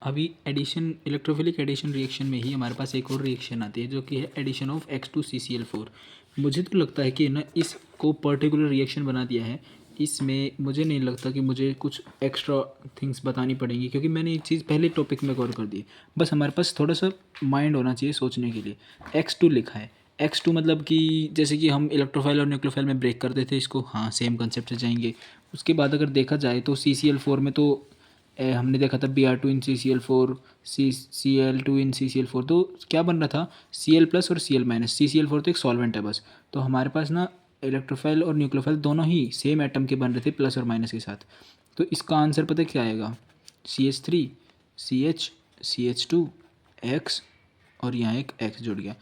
अभी addition electrophilic addition reaction में ही हमारे पास एक और रिएक्शन आती है जो कि है एडिशन ऑफ X2CCl4। मुझे तो लगता है कि ना इसको पर्टिकुलर रिएक्शन बना दिया है, इसमें मुझे नहीं लगता कि मुझे कुछ एक्स्ट्रा थिंग्स बतानी पड़ेंगी क्योंकि मैंने ये चीज़ पहले टॉपिक में कवर कर दी। बस हमारे पास थोड़ा सा माइंड होना चाहिए सोचने के लिए। X2 लिखा है, X2 मतलब कि जैसे कि हम इलेक्ट्रोफाइल और न्यूक्लियोफाइल में ब्रेक कर देते इसको, हाँ सेम कंसेप्ट से जाएंगे। उसके बाद अगर देखा जाए तो CCl4 में तो हमने देखा था Br2 इन CCl4, Cl2 इन CCl4, तो क्या बन रहा था Cl प्लस और Cl माइनस। CCl4 तो एक सॉल्वेंट है बस। तो हमारे पास ना इलेक्ट्रोफाइल और न्यूक्लियोफाइल दोनों ही सेम एटम के बन रहे थे प्लस और माइनस के साथ। तो इसका आंसर पता है क्या आएगा, CH3 CH CH2 X और यहाँ एक X जुड़ गया,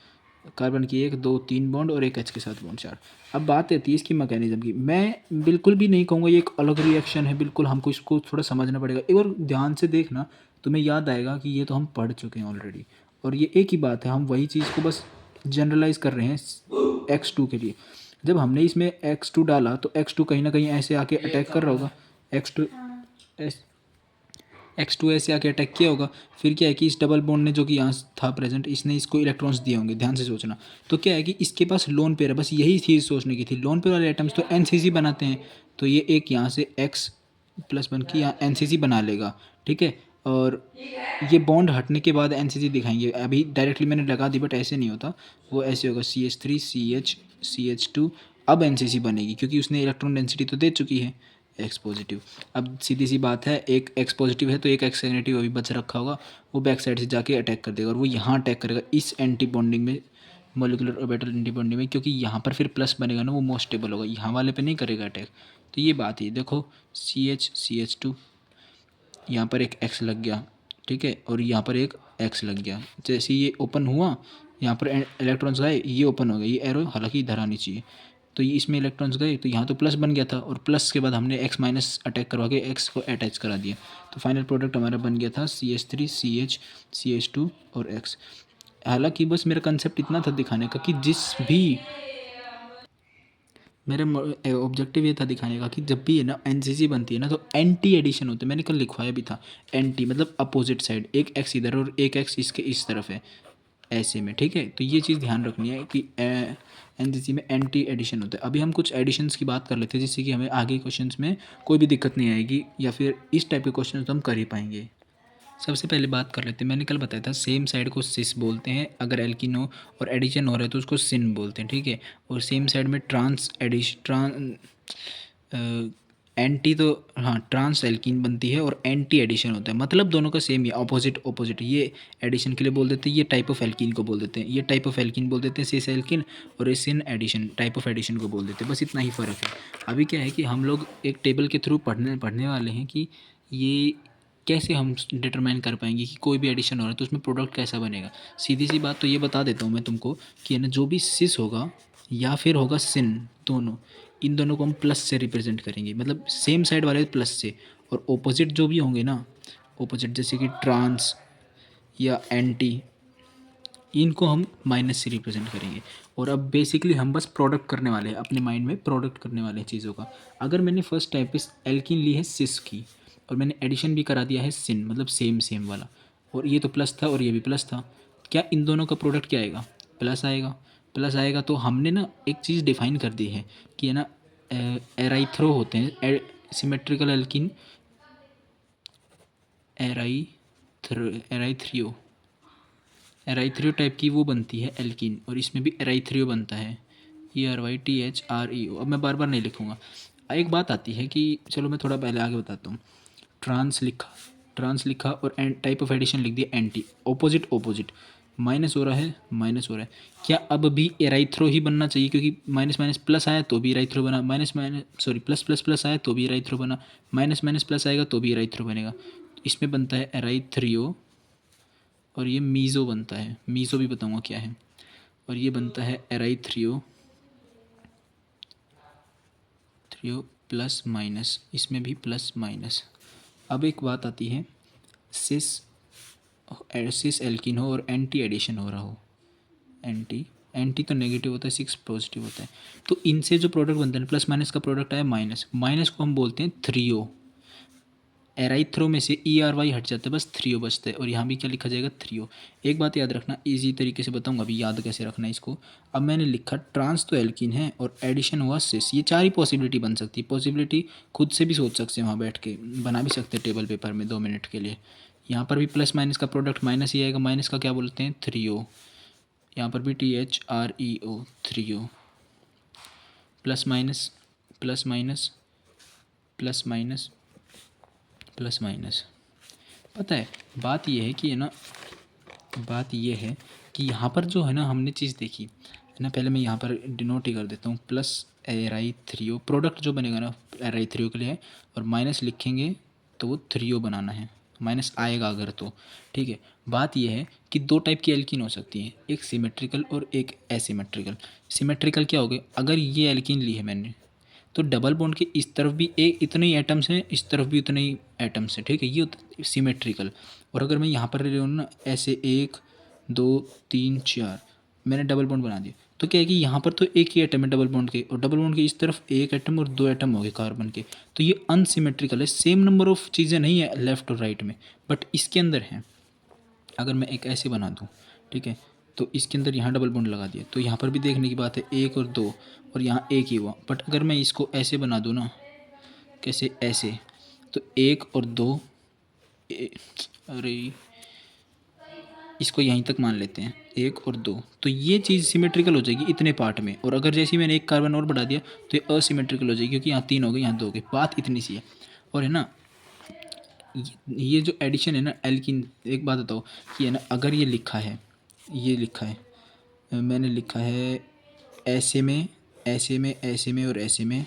कार्बन की 1 2 3 बॉन्ड और एक H के साथ बॉन्ड 4। अब बात आती है इसकी मैकेनिज्म की। मैं बिल्कुल भी नहीं कहूँगा ये एक अलग रिएक्शन है, बिल्कुल हमको इसको थोड़ा समझना पड़ेगा। एक बार ध्यान से देखना तुम्हें याद आएगा कि ये तो हम पढ़ चुके हैं ऑलरेडी, और ये एक ही बात है, हम वही चीज़ को बस जनरलाइज कर रहे हैं X2 के लिए। जब हमने इसमें X2 डाला तो X2 कहीं ना कहीं ऐसे आके अटैक कर रहा होगा, X2 X2 ऐसे आके अटैक किया होगा। फिर क्या है कि इस डबल बॉन्ड ने जो कि यहाँ था प्रेजेंट, इसने इसको इलेक्ट्रॉन्स दिए होंगे, ध्यान से सोचना। तो क्या है कि इसके पास लोन पेयर है, बस यही चीज़ सोचने की थी। लोन पेयर वाले एटम्स तो NCC बनाते हैं, तो ये एक यहाँ से X प्लस बन के यहाँ NCC बना लेगा, ठीक है। और ये बॉन्ड हटने के बाद NCC दिखाएंगे। अभी डायरेक्टली मैंने लगा दी बट ऐसे नहीं होता, वो ऐसे होगा CH3 CH CH2, अब NCC बनेगी क्योंकि उसने इलेक्ट्रॉन डेंसिटी तो दे चुकी है X पॉजिटिव। अब सीधी सी बात है, एक X पॉजिटिव है तो एक X नेगेटिव अभी बच रखा होगा, वो बैक साइड से जाके अटैक कर देगा और वो यहाँ अटैक करेगा इस एंटी बॉन्डिंग में, मोलिकुलर ऑर्बिटल एंटी बॉन्डिंग में, क्योंकि यहाँ पर फिर प्लस बनेगा ना, वो मोस्ट स्टेबल होगा, यहाँ वाले पे नहीं करेगा अटैक। तो ये बात है, देखो CH CH2, यहाँ पर एक X लग गया, ठीक है, और यहाँ पर एक X लग गया। जैसे ये ओपन हुआ, यहाँ पर इलेक्ट्रॉन्स गए, ये ओपन हो गया, ये एरो हालांकि इधर आनी चाहिए, तो ये इसमें इलेक्ट्रॉन्स गए तो यहाँ तो प्लस बन गया था, और प्लस के बाद हमने X माइनस अटैक करवा के X को अटैच करा दिया। तो फाइनल प्रोडक्ट हमारा बन गया था CH3 CH CH2 और X। हालांकि बस मेरा कंसेप्ट इतना था दिखाने का कि जिस भी मेरा ऑब्जेक्टिव ये था दिखाने का कि जब भी है ना NCC बनती है ना तो एंटी एडिशन होते हैं। मैंने कल लिखवाया भी था, एंटी मतलब अपोजिट साइड, एक X इधर और एक X इसके इस तरफ है ऐसे में, ठीक है। तो ये चीज़ ध्यान रखनी है कि NCC में एंटी एडिशन होता है। अभी हम कुछ एडिशंस की बात कर लेते हैं जिससे कि हमें आगे क्वेश्चंस में कोई भी दिक्कत नहीं आएगी, या फिर इस टाइप के क्वेश्चन तो हम कर ही पाएंगे। सबसे पहले बात कर लेते हैं, मैंने कल बताया था सेम साइड को सिस बोलते हैं, अगर एल्किन हो और एडिशन हो रहा है तो उसको सिन बोलते हैं, ठीक है। और सेम साइड में ट्रांस एंटी तो हाँ ट्रांस एल्किन बनती है और एंटी एडिशन होता है, मतलब दोनों का सेम ही, अपोजिट अपोजिट। ये एडिशन के लिए बोल देते हैं, ये टाइप ऑफ एल्किन को बोल देते हैं, ये टाइप ऑफ एल्किन बोल देते हैं सिस एल्किन, और ये syn addition type of addition को बोल देते हैं, बस इतना ही फ़र्क है। अभी क्या है कि हम लोग एक टेबल के थ्रू पढ़ने वाले हैं कि ये कैसे हम डिटरमाइन कर पाएंगे कि कोई भी एडिशन हो रहा है तो उसमें प्रोडक्ट कैसा बनेगा। सीधी सी बात तो ये बता देता हूँ मैं तुमको कि है ना, जो भी सिस होगा या फिर होगा सिन, दोनों, इन दोनों को हम प्लस से रिप्रेजेंट करेंगे, मतलब सेम साइड वाले प्लस से, और ओपोजिट जो भी होंगे ना, ओपोजिट जैसे कि ट्रांस या एंटी, इनको हम माइनस से रिप्रेजेंट करेंगे। और अब बेसिकली हम बस प्रोडक्ट करने वाले हैं, अपने माइंड में प्रोडक्ट करने वाले हैं चीज़ों का। अगर मैंने फर्स्ट टाइप पे एल्किन ली है सिस की, और मैंने एडिशन भी करा दिया है सिन, मतलब सेम सेम वाला, और ये तो प्लस था और ये भी प्लस था, क्या इन दोनों का प्रोडक्ट क्या आएगा, प्लस आएगा। प्लस आएगा तो हमने ना एक चीज़ डिफाइन कर दी है कि है ना, एराइथ्रो होते हैं सिमेट्रिकल एल्किन, एराइथ्रियो एराइथ्रियो टाइप की वो बनती है एल्किन, और इसमें भी एराइथ्रियो बनता है, ERYTHREO। अब मैं बार बार नहीं लिखूँगा। एक बात आती है कि चलो मैं थोड़ा पहले आगे बताता हूँ। ट्रांस लिखा और टाइप ऑफ एडिशन लिख दिया एंटी, ऑपोजिट ऑपोजिट, माइनस हो रहा है माइनस हो रहा है, क्या अब भी एराइथ्रो ही बनना चाहिए, क्योंकि माइनस माइनस प्लस आया तो भी एराइथ्रो बना, minus minus sorry plus plus plus आया तो भी एराइथ्रो बना, माइनस माइनस प्लस आएगा तो भी एराइथ्रो बनेगा। इसमें बनता है एराइथ्रियो, और ये मीज़ो बनता है, मीज़ो भी बताऊंगा क्या है, और ये बनता है एराइथ्रियो थ्रियो प्लस माइनस, इसमें भी प्लस माइनस। अब एक बात आती है, सिस सिस एल्किन हो और एंटी एडिशन हो रहा हो, एंटी एंटी तो नेगेटिव होता है, सिक्स पॉजिटिव होता है, तो इनसे जो प्रोडक्ट बनता है प्लस माइनस का प्रोडक्ट आया माइनस, माइनस को हम बोलते हैं थ्रियो, एराइथ्रो में से ERY हट जाता है, बस थ्रियो बचता है और यहाँ भी क्या लिखा जाएगा थ्रियो। एक बात याद रखना, इजी तरीके से बताऊंगा अभी याद कैसे रखना है इसको। अब मैंने लिखा ट्रांस तो एल्कीन है और एडिशन हुआ सिस, ये 4 ही पॉसिबिलिटी बन सकती है। पॉसिबिलिटी खुद से भी सोच सकते हैं, वहाँ बैठ के बना भी सकते हैं टेबल पेपर में 2 मिनट के लिए। यहाँ पर भी प्लस माइनस का प्रोडक्ट माइनस ही आएगा, माइनस का क्या बोलते हैं थ्रियो। यहाँ पर भी THREO threo. Plus minus plus minus plus minus plus minus. पता है बात ये है कि है ना, बात ये है कि यहाँ पर जो है ना हमने चीज़ देखी है ना, पहले मैं यहाँ पर डिनोट ही कर देता हूँ। प्लस एराइथ्रियो प्रोडक्ट जो बनेगा ना एराइथ्रियो के लिए है, और माइनस लिखेंगे तो वो थ्रियो बनाना है, माइनस आएगा अगर तो ठीक है। बात ये है कि 2 टाइप की एल्कीन हो सकती है, एक सिमेट्रिकल और एक एसिमेट्रिकल। सिमेट्रिकल क्या हो गया, अगर ये एल्कीन ली है मैंने तो डबल बॉन्ड के इस तरफ भी एक इतने ही एटम्स हैं, इस तरफ भी उतने ही एटम्स हैं, ठीक है, ये सिमेट्रिकल। और अगर मैं यहाँ पर ले लूँ ना ऐसे 1 2 3 4, मैंने डबल बॉन्ड बना दिया, तो क्या है कि यहाँ पर तो एक ही एटम है डबल बॉन्ड के, और डबल बॉन्ड के इस तरफ एक एटम और 2 एटम हो गए कार्बन के, तो ये अनसिमेट्रिकल है। सेम नंबर ऑफ चीज़ें नहीं है लेफ्ट और राइट में, बट इसके अंदर है। अगर मैं एक ऐसे बना दूँ ठीक है, तो इसके अंदर यहाँ डबल बॉन्ड लगा दिया, तो यहाँ पर भी देखने की बात है 1 और 2, और यहाँ एक ही हुआ। बट अगर मैं इसको ऐसे बना दूँ ना, कैसे ऐसे, तो 1 और 2 अरे इसको यहीं तक मान लेते हैं 1 और 2, तो ये चीज़ सिमेट्रिकल हो जाएगी इतने पार्ट में। और अगर जैसे ही मैंने एक कार्बन और बढ़ा दिया तो ये असिमेट्रिकल हो जाएगी, क्योंकि यहाँ 3 हो गए यहाँ 2 हो गए, बात इतनी सी है। और है ना ये जो एडिशन है ना एल्कीन, एक बात बताओ कि है ना, अगर ये लिखा है, ये लिखा है, मैंने लिखा है ऐसे में ऐसे में ऐसे में और ऐसे में,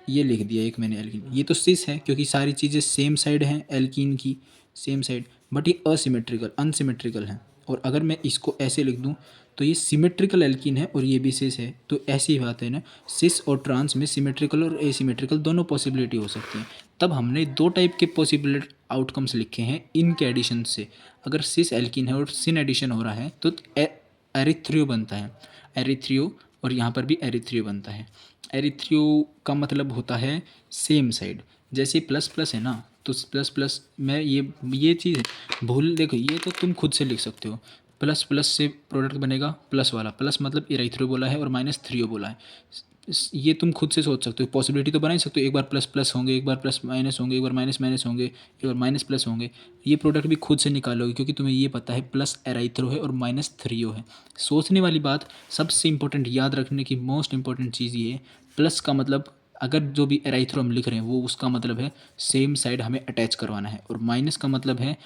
ये लिख दिया एक मैंने एल्कीन, ये तो सिस है क्योंकि सारी चीज़ें सेम साइड हैं एल्कीन की, सेम साइड, बट ये असिमेट्रिकल अनसिमेट्रिकल है। और अगर मैं इसको ऐसे लिख दूं तो ये सिमेट्रिकल एल्कीन है और ये भी सिस है। तो ऐसी ही बात है ना, सिस और ट्रांस में सिमेट्रिकल और एसिमेट्रिकल दोनों पॉसिबिलिटी हो सकती हैं। तब हमने 2 टाइप के पॉसिबल आउटकम्स लिखे हैं इनके एडिशन से। अगर सिस एल्कीन है और सिन एडिशन हो रहा है तो एरिथ्रियो बनता है, एरिथ्रियो, और यहाँ पर भी एरिथ्रियो बनता है। एरिथ्रियो का मतलब होता है सेम साइड, जैसे प्लस प्लस है ना, तो प्लस प्लस में ये चीज़ है भूल, देखो ये तो तुम खुद से लिख सकते हो, प्लस प्लस से प्रोडक्ट बनेगा प्लस वाला, प्लस मतलब एराइथ्रो बोला है और माइनस थ्रियो बोला है। ये तुम खुद से सोच सकते हो, पॉसिबिलिटी तो बना ही सकते हो, एक बार प्लस प्लस होंगे, एक बार प्लस माइनस होंगे, एक बार माइनस माइनस होंगे, एक बार माइनस प्लस होंगे। ये प्रोडक्ट भी खुद से निकालोगे क्योंकि तुम्हें ये पता है प्लस एराइथ्रो है और माइनस थ्रियो है। सोचने वाली बात, सबसे इंपॉर्टेंट याद रखने की मोस्ट इंपॉर्टेंट चीज़ ये है, प्लस का मतलब अगर जो भी एराइथ्रो हम लिख रहे हैं वो उसका मतलब है सेम साइड हमें अटैच करवाना है, और माइनस का मतलब है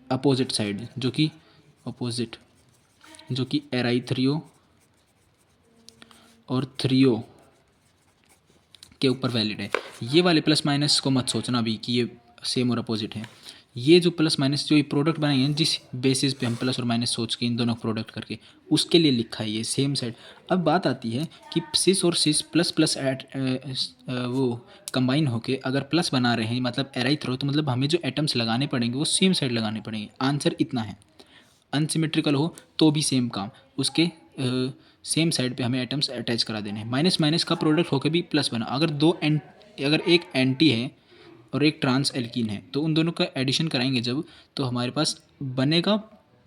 अपोजिट साइड, जो कि अपोजिट, जो कि एराइथ्रियो और थ्रियो के ऊपर वैलिड है। ये वाले प्लस माइनस को मत सोचना अभी कि ये सेम और अपोजिट है। ये जो प्लस माइनस जो ये प्रोडक्ट बनाए हैं, जिस बेसिस पे हम प्लस और माइनस सोच के इन दोनों प्रोडक्ट करके, उसके लिए लिखा है ये सेम साइड। अब बात आती है कि सिस और सिस प्लस प्लस एट वो कंबाइन होके अगर प्लस बना रहे हैं, मतलब एराइथ्रो, तो मतलब हमें जो एटम्स लगाने पड़ेंगे वो सेम साइड लगाने पड़ेंगे। आंसर इतना है। अनसिमेट्रिकल हो तो भी सेम काम, उसके सेम साइड पे हमें एटम्स अटैच करा देने हैं। माइनस माइनस का प्रोडक्ट होकर भी प्लस बना, अगर एक एंटी है और एक ट्रांस एल्कीन है तो उन दोनों का एडिशन कराएंगे जब, तो हमारे पास बनेगा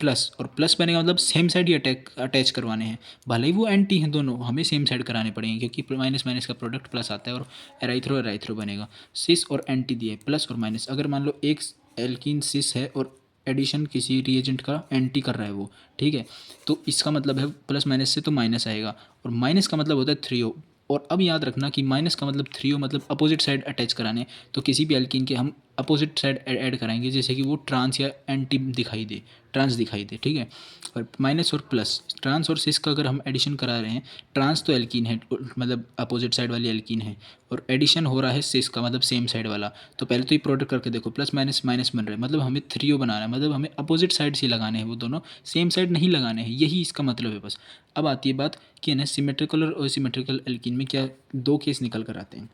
प्लस, और प्लस बनेगा मतलब सेम साइड ही अटैच करवाने हैं, भले ही वो एंटी हैं दोनों, हमें सेम साइड कराने पड़ेंगे क्योंकि माइनस माइनस का प्रोडक्ट प्लस आता है और एराइथ्रो एराइथ्रो बनेगा। सिस और एंटी दिए प्लस और माइनस, अगर मान लो एक एल्कीन सिस है और एडिशन किसी रिएजेंट का एंटी कर रहा है वो, ठीक है, तो इसका मतलब है प्लस माइनस से तो माइनस आएगा, और माइनस का मतलब होता है थ्रियो। और अब याद रखना कि माइनस का मतलब थ्रियो मतलब अपोजिट साइड अटैच कराने, तो किसी भी एल्कीन के हम अपोजिट साइड ऐड कराएंगे, जैसे कि वो ट्रांस या एंटी दिखाई दे, ट्रांस दिखाई दे, ठीक है। और माइनस और प्लस, ट्रांस और सिस का अगर हम एडिशन करा रहे हैं, ट्रांस तो एल्कीन है मतलब अपोजिट साइड वाली एल्कीन है, और एडिशन हो रहा है सिस का मतलब सेम साइड वाला, तो पहले तो ये प्रोडक्ट करके देखो, प्लस माइनस माइनस बन रहा है, मतलब हमें थ्रियो बनाना है, मतलब हमें अपोजिट साइड से लगाने हैं, वो दोनों सेम साइड नहीं लगाने हैं, यही इसका मतलब है बस। अब आती है बात कि ना सिमेट्रिकल और असिमेट्रिकल एल्कीन में क्या 2 केस निकल कर आते हैं,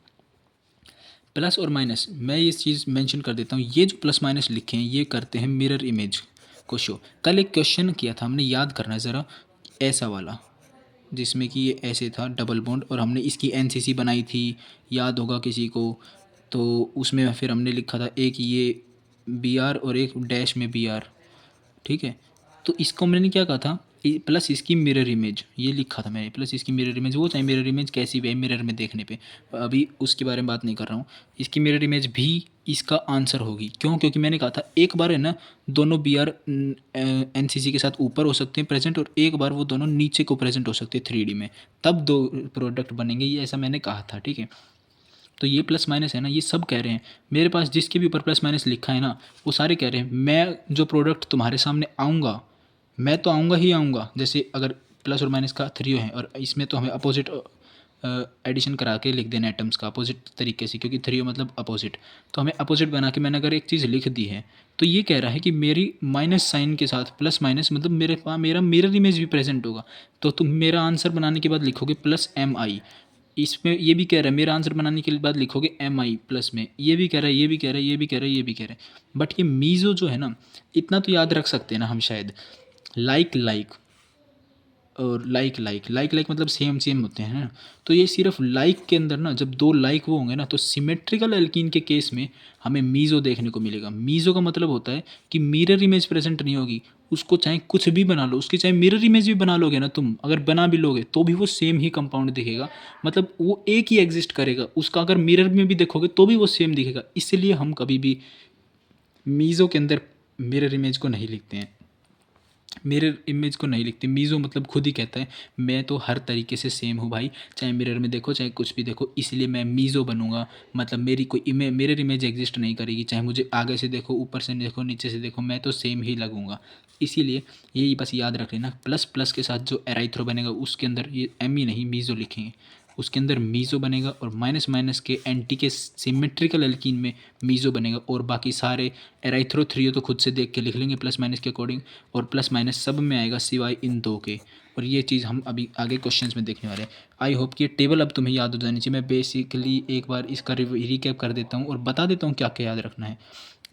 प्लस और माइनस। मैं ये चीज़ मेंशन कर देता हूँ, ये जो प्लस माइनस लिखे हैं ये करते हैं मिरर इमेज को शो। कल एक क्वेश्चन किया था हमने, याद करना है ज़रा, ऐसा वाला जिसमें कि ये ऐसे था डबल बॉन्ड और हमने इसकी एनसीसी बनाई थी, याद होगा किसी को, तो उसमें फिर हमने लिखा था एक ये बी आर और एक डैश में बी आर, ठीक है। तो इसको मैंने क्या कहा था, प्लस इसकी मिरर इमेज, ये लिखा था मैंने, प्लस इसकी मिरर इमेज, वो चाहे मिरर इमेज कैसी भी है मिरर में देखने पे, अभी उसके बारे में बात नहीं कर रहा हूँ। इसकी मिरर इमेज भी इसका आंसर होगी। क्यों? क्योंकि मैंने कहा था एक बार है ना दोनों बी आर एन सी सी के साथ ऊपर हो सकते हैं प्रेजेंट, और एक बार वो दोनों नीचे को प्रेजेंट हो सकते हैं 3D में, तब दो प्रोडक्ट बनेंगे, ये ऐसा मैंने कहा था, ठीक है। तो ये प्लस माइनस है ना, ये सब कह रहे हैं मेरे पास जिसके भी ऊपर प्लस माइनस लिखा है ना, वो सारे कह रहे हैं मैं जो प्रोडक्ट तुम्हारे सामने आऊँगा, मैं तो आऊँगा ही आऊँगा। जैसे अगर प्लस और माइनस का थ्री है और इसमें तो हमें अपोजिट एडिशन करा के लिख देना एटम्स का अपोजिट तरीके से, क्योंकि थ्री मतलब अपोजिट, तो हमें अपोजिट बना के मैंने अगर एक चीज़ लिख दी है, तो ये कह रहा है कि मेरी माइनस साइन के साथ प्लस माइनस मतलब मेरे पास मेरा मिरर इमेज भी प्रेजेंट होगा। तो तुम मेरा आंसर बनाने के बाद लिखोगे प्लस एम आई, इसमें ये भी कह रहा है मेरा आंसर बनाने के बाद लिखोगे एम आई प्लस में, ये भी कह रहा है, ये भी कह रहा है, ये भी कह रहा है, ये भी कह रहा है। बट ये मीज़ो जो है ना, इतना तो याद रख सकते हैं ना हम शायद, लाइक लाइक और लाइक लाइक लाइक लाइक मतलब सेम सेम होते हैं ना। तो ये सिर्फ लाइक के अंदर ना, जब दो लाइक वो होंगे ना, तो सिमेट्रिकल एल्कीन के केस में हमें मीज़ो देखने को मिलेगा। मीज़ो का मतलब होता है कि मिरर इमेज प्रेजेंट नहीं होगी, उसको चाहे कुछ भी बना लो, उसकी चाहे मिरर इमेज भी बना लोगे ना तुम, अगर बना भी लोगे तो भी वो सेम ही कंपाउंड दिखेगा, मतलब वो एक ही एग्जिस्ट करेगा, उसका अगर मिरर में भी देखोगे तो भी वो सेम दिखेगा। इसलिए हम कभी भी मीज़ो के अंदर मिरर इमेज को नहीं लिखते हैं, मिरर इमेज को नहीं लिखते। मीज़ो मतलब खुद ही कहता है मैं तो हर तरीके से सेम हूँ भाई, चाहे मिरर में देखो चाहे कुछ भी देखो, इसलिए मैं मीज़ो बनूंगा, मतलब मेरी कोई मिरर इमेज एग्जिस्ट नहीं करेगी, चाहे मुझे आगे से देखो, ऊपर से देखो, नीचे से देखो, मैं तो सेम ही लगूंगा। इसीलिए यही बस याद रख लेना, प्लस प्लस के साथ जो एराइथ्रो बनेगा उसके अंदर ये एम ही नहीं मीज़ो लिखेंगे, उसके अंदर मीज़ो बनेगा, और माइनस माइनस के एंटी के सिमेट्रिकल एल्कीन में मीज़ो बनेगा, और बाकी सारे एराइथ्रो थ्रियो तो खुद से देख के लिख लेंगे प्लस माइनस के अकॉर्डिंग, और प्लस माइनस सब में आएगा सिवाय इन दो के। और ये चीज़ हम अभी आगे क्वेश्चंस में देखने वाले हैं। आई होप कि ये टेबल अब तुम्हें याद हो जानी चाहिए। मैं बेसिकली एक बार इसका रिकैप कर देता हूँ और बता देता हूँ क्या क्या याद रखना है।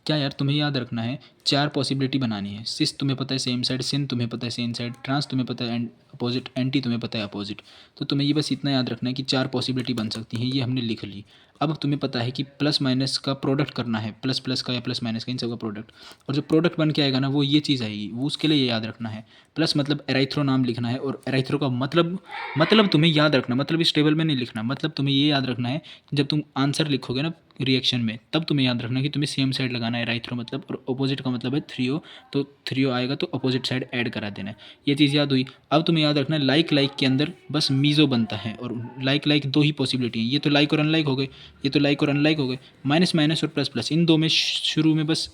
क्या यार, तुम्हें याद रखना है 4 पॉसिबिलिटी बनानी है। सिस तुम्हें पता है सेम साइड, सिन तुम्हें पता है सेम साइड, ट्रांस तुम्हें पता है अपोजिट, एंटी तुम्हें पता है अपोजिट। तो तुम्हें ये बस इतना याद रखना है कि 4 पॉसिबिलिटी बन सकती हैं, ये हमने लिख ली। अब तुम्हें पता है कि प्लस माइनस का प्रोडक्ट करना है, प्लस प्लस का या प्लस माइनस का, इन सब का प्रोडक्ट, और जो प्रोडक्ट बन के आएगा ना वो ये चीज़ आएगी, वो उसके लिए ये याद रखना है। प्लस मतलब एराइथ्रो नाम लिखना है, और एराइथ्रो का मतलब तुम्हें याद रखना, मतलब इस टेबल में नहीं लिखना, मतलब तुम्हें ये याद रखना है जब तुम आंसर लिखोगे ना रिएक्शन में, तब तुम्हें याद रखना है कि तुम्हें सेम साइड लगाना है एराइथ्रो मतलब, और अपोजिट का मतलब है थ्रियो, तो थ्रियो आएगा तो अपोजिट साइड ऐड करा देना है। ये चीज़ याद हुई। अब तुम्हें याद रखना है लाइक लाइक के अंदर बस मीज़ो बनता है, और लाइक लाइक दो ही पॉसिबिलिटी हैं, ये तो लाइक और अनलाइक हो गए, ये तो लाइक और अनलाइक हो गए, माइनस माइनस और प्लस प्लस, इन दो में शुरू में बस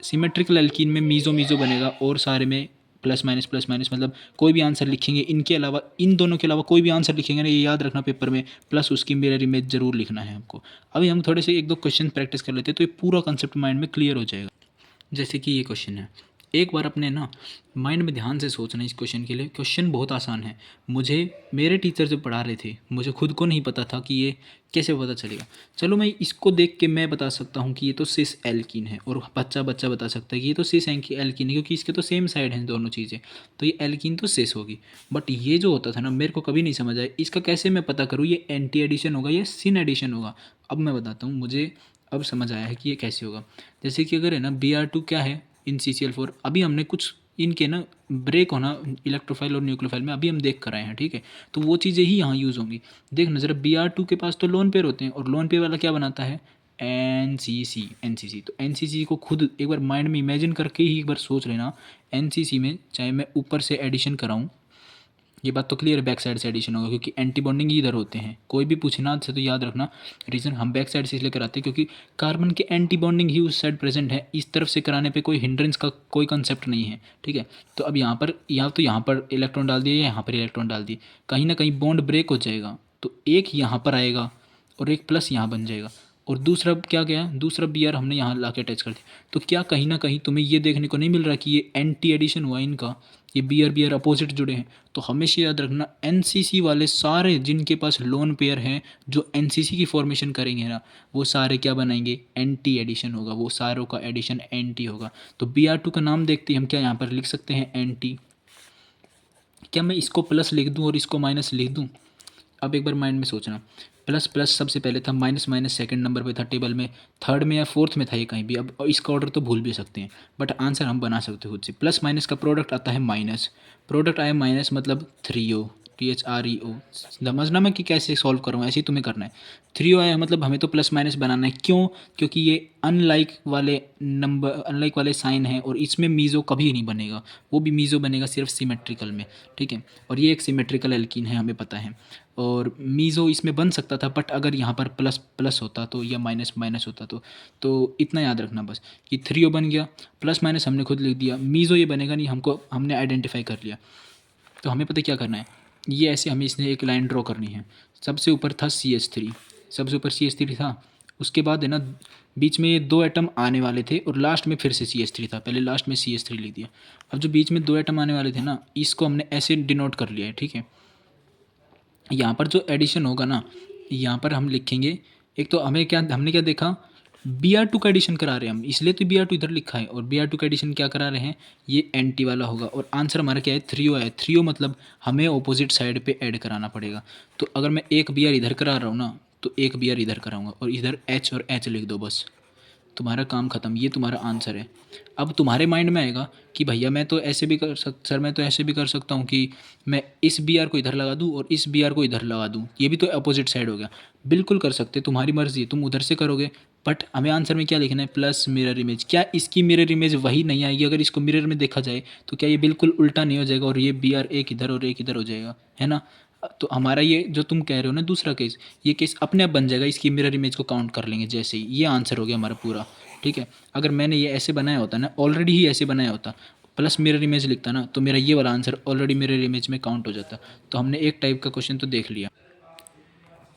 सिमेट्रिकल एल्कीन में मीज़ो मीज़ो बनेगा, और सारे में प्लस माइनस मतलब कोई भी आंसर लिखेंगे इनके अलावा, इन दोनों के अलावा कोई भी आंसर लिखेंगे ना, ये याद रखना पेपर में, प्लस उसकी मिरर इमेज जरूर लिखना है हमको। अभी हम थोड़े से एक दो क्वेश्चन प्रैक्टिस कर लेते हैं, तो ये पूरा कंसेप्ट माइंड में क्लियर हो जाएगा। जैसे कि ये क्वेश्चन है, एक बार अपने ना माइंड में ध्यान से सोचना इस क्वेश्चन के लिए। क्वेश्चन बहुत आसान है, मुझे मेरे टीचर जब पढ़ा रहे थे, मुझे खुद को नहीं पता था कि ये कैसे पता चलेगा। चलो मैं इसको देख के मैं बता सकता हूँ कि ये तो सिस एल्कीन है, और बच्चा बच्चा बता सकता है कि ये तो सिस एल्कीन है, क्योंकि इसके तो सेम साइड हैं दोनों चीज़ें, तो ये एल्कीन तो सिस होगी। बट ये जो होता था ना, मेरे को कभी नहीं समझ आया इसका कैसे मैं पता करूँ ये एंटी एडिशन होगा या सिन एडिशन होगा। अब मैं बताता हूँ, मुझे अब समझ आया है कि ये कैसे होगा। जैसे कि अगर है ना Br2 क्या है इन CCl4, अभी हमने कुछ इनके ना ब्रेक होना इलेक्ट्रोफाइल और न्यूक्लियोफाइल में अभी हम देख कर आए हैं, ठीक है। तो वो चीज़ें ही यहाँ यूज़ होंगी। देखना ज़रा, Br2 के पास तो लोन पेयर होते हैं, और लोन पेयर वाला क्या बनाता है NCC। तो NCC को खुद एक बार माइंड में इमेजिन करके ही एक बार सोच लेना, NCC में चाहे मैं ऊपर से एडिशन कराऊँ, ये बात तो क्लियर है बैक साइड से एडिशन होगा, क्योंकि एंटी बॉन्डिंग ही इधर होते हैं। कोई भी पूछना से तो याद रखना, रीज़न हम बैक साइड से इसलिए कराते हैं क्योंकि कार्बन के एंटी बॉन्डिंग ही उस साइड प्रेजेंट है, इस तरफ से कराने पे कोई हिंड्रेंस का कोई कंसेप्ट नहीं है, ठीक है। तो अब यहाँ पर यहाँ पर इलेक्ट्रॉन डाल दिए या यहाँ पर इलेक्ट्रॉन डाल दिए, कहीं ना कहीं बॉन्ड ब्रेक हो जाएगा, तो एक यहाँ पर आएगा और एक प्लस यहाँ बन जाएगा, और दूसरा क्या गया, दूसरा Br हमने यहाँ ला के अटैच कर दिया। तो क्या कहीं ना कहीं तुम्हें ये देखने को नहीं मिल रहा कि ये एंटी एडिशन हुआ इनका, ये Br अपोजिट जुड़े हैं। तो हमेशा याद रखना NCC वाले सारे जिनके पास लोन पेयर हैं, जो NCC की फॉर्मेशन करेंगे ना, वो सारे क्या बनाएंगे, एंटी एडिशन होगा, वो सारों का एडिशन एंटी होगा। तो Br2 का नाम देखते ही हम क्या यहाँ पर लिख सकते हैं, एंटी। क्या मैं इसको प्लस लिख दूँ और इसको माइनस लिख दूँ? अब एक बार माइंड में सोचना, प्लस प्लस सबसे पहले था, माइनस माइनस सेकंड नंबर पे था टेबल में, थर्ड में या फोर्थ में था ये कहीं भी। अब इसका ऑर्डर तो भूल भी सकते हैं, बट आंसर हम बना सकते हैं खुद से। प्लस माइनस का प्रोडक्ट आता है माइनस, प्रोडक्ट आया माइनस मतलब 3O, THREO। समझना मैं कि कैसे सॉल्व करूँ, ऐसे ही तुम्हें करना है। 3O आया मतलब हमें तो प्लस माइनस बनाना है, क्यों? क्योंकि ये अनलाइक वाले नंबर, अनलाइक वाले साइन हैं, और इसमें मीज़ो कभी नहीं बनेगा, वो भी मीज़ो बनेगा सिर्फ सिमेट्रिकल में, ठीक है। और ये एक सिमेट्रिकल एल्कीन है, हमें पता है। और मीज़ो इसमें बन सकता था, बट अगर यहाँ पर प्लस प्लस होता तो, या माइनस माइनस होता तो इतना याद रखना बस कि 3O बन गया, प्लस माइनस हमने खुद लिख दिया, मीज़ो ये बनेगा नहीं, हमको हमने आइडेंटिफाई कर लिया। तो हमें पता क्या करना है, ये ऐसे हमें इसने एक लाइन ड्रॉ करनी है। सबसे ऊपर था CH3, सबसे ऊपर CH3 था, उसके बाद है ना बीच में ये 2 एटम आने वाले थे, और लास्ट में फिर से CH3 था, पहले लास्ट में CH3 लिख दिया। अब जो बीच में 2 एटम आने वाले थे ना, इसको हमने ऐसे डिनोट कर लिया है, ठीक है। यहाँ पर जो एडिशन होगा ना, यहाँ पर हम लिखेंगे, एक तो हमने क्या देखा, Br2 का एडिशन करा रहे हैं हम, इसलिए तो Br2 इधर लिखा है, और Br2 का एडिशन क्या करा रहे हैं, ये एंटी वाला होगा। और आंसर हमारा क्या है, 3O है। 3O मतलब हमें ऑपोजिट साइड पे ऐड कराना पड़ेगा। तो अगर मैं एक Br इधर करा रहा हूँ ना, तो एक Br इधर कराऊंगा, और इधर H और H लिख दो बस, तुम्हारा काम ख़त्म। ये तुम्हारा आंसर है। अब तुम्हारे माइंड में आएगा कि भैया मैं तो ऐसे भी कर सक सर मैं तो ऐसे भी कर सकता हूँ कि मैं इस Br को इधर लगा दूँ और इस Br को इधर लगा दूँ, ये भी तो अपोजिट साइड हो गया। बिल्कुल कर सकते, तुम्हारी मर्ज़ी, तुम उधर से करोगे, बट हमें आंसर में क्या लिखना है, प्लस मिरर इमेज। क्या इसकी मिरर इमेज वही नहीं आएगी? अगर इसको मिरर में देखा जाए तो क्या ये बिल्कुल उल्टा नहीं हो जाएगा, और ये Br एक इधर और एक इधर हो जाएगा, है ना? तो हमारा ये जो तुम कह रहे हो ना दूसरा केस, ये केस अपने आप बन जाएगा, इसकी मिरर इमेज को काउंट कर लेंगे जैसे ही। ये आंसर हो गया हमारा पूरा, ठीक है। अगर मैंने ये ऐसे बनाया होता ना, ऑलरेडी ही ऐसे बनाया होता, प्लस मिरर इमेज लिखता ना, तो मेरा ये वाला आंसर ऑलरेडी मिरर इमेज में काउंट हो जाता। तो हमने एक टाइप का क्वेश्चन तो देख लिया।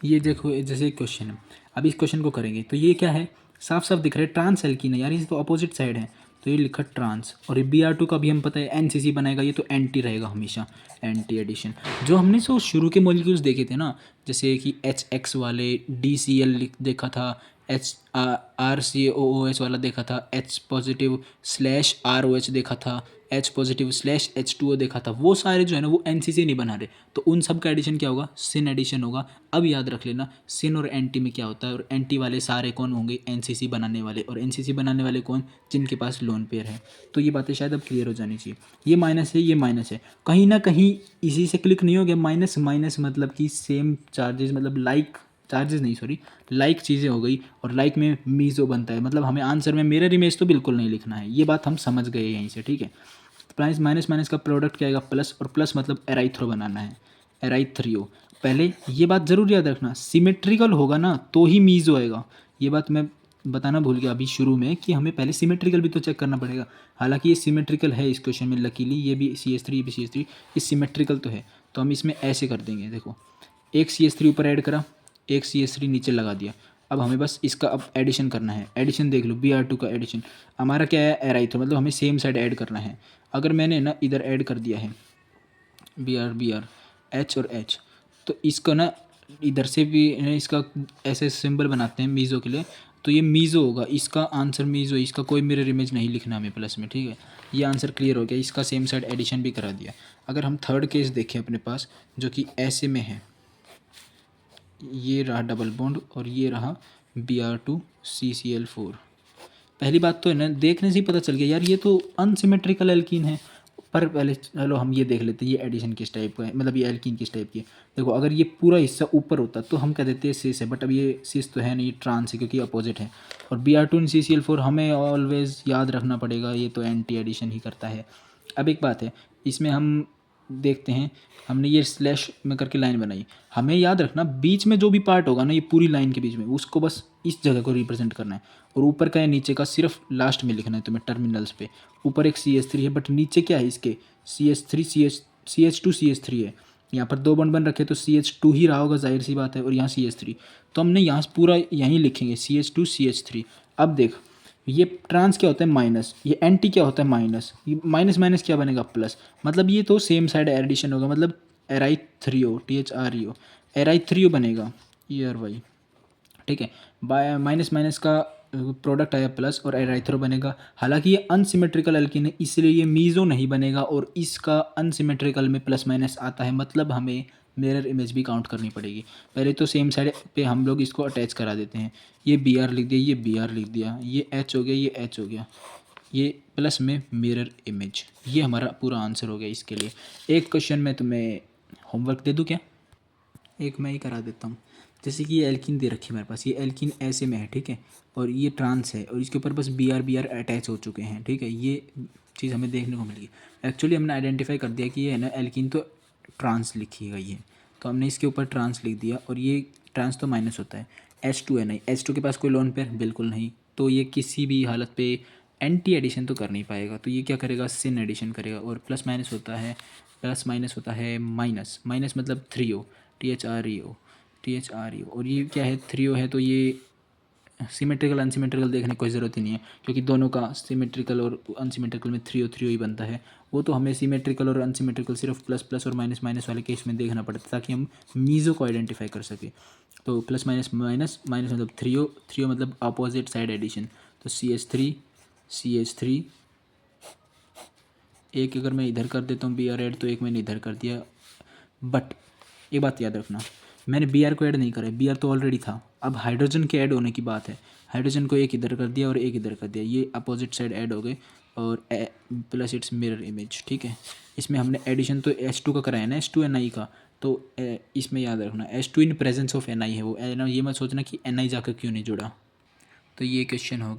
ये देखो, जैसे एक क्वेश्चन है, अब इस क्वेश्चन को करेंगे तो ये क्या है, साफ साफ दिख रहा है ट्रांस एल्कीन है यार, ये तो अपोजिट साइड है, तो ये लिखा ट्रांस। और ये Br2 का भी हम पता है NCC बनाएगा, ये तो एंटी रहेगा हमेशा, एंटी एडिशन। जो हमने सो शुरू के मॉलिक्यूल्स देखे थे ना, जैसे कि HX वाले DCl देखा था, HRCOOH वाला देखा था, H पॉजिटिव स्लैश ROH देखा था, H पॉजिटिव स्लैश H2O देखा था, वो सारे जो है ना वो NCC नहीं बना रहे, तो उन सब का एडिशन क्या होगा, सिन एडिशन होगा। अब याद रख लेना सिन और एंटी में क्या होता है, और एंटी वाले सारे कौन होंगे, NCC बनाने वाले, और NCC बनाने वाले कौन, जिनके पास लोन पेयर है। तो ये बातें शायद अब क्लियर हो जानी चाहिए। ये माइनस है, ये माइनस है, कहीं ना कहीं इसी से क्लिक नहीं हो गया। माइनस माइनस मतलब कि सेम चार्जेस, मतलब लाइक चार्जेस नहीं, सॉरी, लाइक चीज़ें हो गई, और लाइक में मीज़ो बनता है, मतलब हमें आंसर में मिरर इमेज तो बिल्कुल नहीं लिखना है। ये बात हम समझ गए यहीं से, ठीक है। प्लस माइनस माइनस का प्रोडक्ट क्या आएगा, प्लस, और प्लस मतलब एराइथ्रो बनाना है, एराइथ्रियो। पहले ये बात ज़रूर याद रखना, सिमेट्रिकल होगा ना तो ही मीज़ो आएगा। ये बात मैं बताना भूल गया अभी शुरू में, कि हमें पहले सिमेट्रिकल भी तो चेक करना पड़ेगा। हालांकि ये सिमेट्रिकल है इस क्वेश्चन में, लकीली ये भी CH3, ये भी CH3, ये सिमेट्रिकल तो है। तो हम इसमें ऐसे कर देंगे, देखो एक CH3 ऊपर ऐड करा, एक CH3 नीचे लगा दिया। अब हमें बस इसका अब एडिशन करना है। एडिशन देख लो, Br2 का एडिशन हमारा क्या है, एराइथ्रो, मतलब हमें सेम साइड ऐड करना है। अगर मैंने ना इधर ऐड कर दिया है Br H और H, तो इसको ना इधर से भी इसका ऐसे सिंबल बनाते हैं मीज़ो के लिए, तो ये मीज़ो होगा, इसका आंसर मीज़ो, इसका कोई मिरर इमेज नहीं लिखना हमें प्लस में, ठीक है। ये आंसर क्लियर हो गया, इसका सेम साइड एडिशन भी करा दिया। अगर हम थर्ड केस देखें अपने पास, जो कि ऐसे में है, ये रहा डबल बॉन्ड और ये रहा Br2 CCl4। पहली बात तो है ना, देखने से ही पता चल गया यार ये तो अनसिमेट्रिकल एल्कीन है। पर पहले चलो हम ये देख लेते हैं ये एडिशन किस टाइप का है, मतलब ये एल्कीन किस टाइप की है। देखो अगर ये पूरा हिस्सा ऊपर होता तो हम कह देते हैं सिस है, बट अब ये सिस तो है नहीं, ट्रांस है, क्योंकि अपोजिट है। और Br2 CCl4 हमें ऑलवेज याद रखना पड़ेगा, ये तो एंटी एडिशन ही करता है। अब एक बात है, इसमें हम देखते हैं, हमने ये स्लैश में करके लाइन बनाई, हमें याद रखना बीच में जो भी पार्ट होगा ना, ये पूरी लाइन के बीच में, उसको बस इस जगह को रिप्रेजेंट करना है। और ऊपर का या नीचे का सिर्फ लास्ट में लिखना है तुम्हें, टर्मिनल्स पे। ऊपर एक CH3 है, बट नीचे क्या है इसके, CH2 CH3 है। यहाँ पर 2 बॉन्ड बन रखे तो CH2 ही रहा होगा, जाहिर सी बात है, और यहाँ CH3, तो हमने यहाँ से पूरा यहीं लिखेंगे CH2 CH3। अब देख, ये ट्रांस क्या होता है, माइनस, ये एंटी क्या होता है, माइनस, ये माइनस माइनस क्या बनेगा, प्लस, मतलब ये तो सेम साइड एडिशन होगा, मतलब एराइथ्रियो, THREO, एराइथ्रियो बनेगा, ERY, ठीक है। बाय माइनस माइनस का प्रोडक्ट आया प्लस, और एराइथ्रो बनेगा। हालांकि ये अनसिमेट्रिकल एल्कीन है, इसलिए ये मीज़ो नहीं बनेगा, और इसका अनसिमेट्रिकल में प्लस माइनस आता है, मतलब हमें मिरर इमेज भी काउंट करनी पड़ेगी। पहले तो सेम साइड पे हम लोग इसको अटैच करा देते हैं। ये बी आर लिख दिया, ये बी आर लिख दिया, ये एच हो गया, ये एच हो गया, ये प्लस में मिरर इमेज। ये हमारा पूरा आंसर हो गया इसके लिए। एक क्वेश्चन मैं तुम्हें होमवर्क दे दूँ क्या? एक मैं ही करा देता हूँ। जैसे कि ये एल्किन दे रखी है मेरे पास, ये एल्किन ऐसे में है, ठीक है, और ये ट्रांस है और इसके ऊपर बस बी आर अटैच हो चुके हैं, ठीक है। ये चीज़ हमें देखने को मिली। एक्चुअली हमने आइडेंटिफाई कर दिया कि ये है ना एल्किन तो ट्रांस लिखी गई है, तो हमने इसके ऊपर ट्रांस लिख दिया और ये ट्रांस तो माइनस होता है। H2 H2 के पास कोई लोन पेयर बिल्कुल नहीं, तो ये किसी भी हालत पे एंटी एडिशन तो कर नहीं पाएगा, तो ये क्या करेगा, सिन एडिशन करेगा। और प्लस माइनस होता है, प्लस माइनस होता है माइनस, माइनस मतलब 3O, THREO, और ये क्या है 3O है, तो ये सिमेट्रिकल अनसिमेट्रिकल देखने की कोई ज़रूरत ही नहीं है, क्योंकि दोनों का सिमेट्रिकल और अनसिमेट्रिकल में 3O ही बनता है। वो तो हमें सिमेट्रिकल और अनसिमेट्रिकल सिर्फ प्लस प्लस और माइनस माइनस वाले केस में देखना पड़ता है ताकि हम मीज़ो को आइडेंटिफाई कर सकें। तो प्लस माइनस माइनस माइनस मतलब 3O मतलब अपोजिट साइड एडिशन, तो CH3 एक अगर मैं इधर कर देता हूँ बी आर ऐड, तो एक मैंने इधर कर दिया। बट ये बात याद रखना, मैंने बी आर को ऐड नहीं करा है, बी आर तो ऑलरेडी था। अब हाइड्रोजन के ऐड होने की बात है, हाइड्रोजन को एक इधर कर दिया और एक इधर कर दिया, ये अपोजिट साइड ऐड हो गए और प्लस इट्स मिरर इमेज, ठीक है। इसमें हमने एडिशन तो H2 का कराया ना, H2Ni का, तो इसमें याद रखना H2 in presence of Ni है वो, ये मत सोचना कि Ni जाकर क्यों नहीं जुड़ा। तो ये क्वेश्चन हो गया।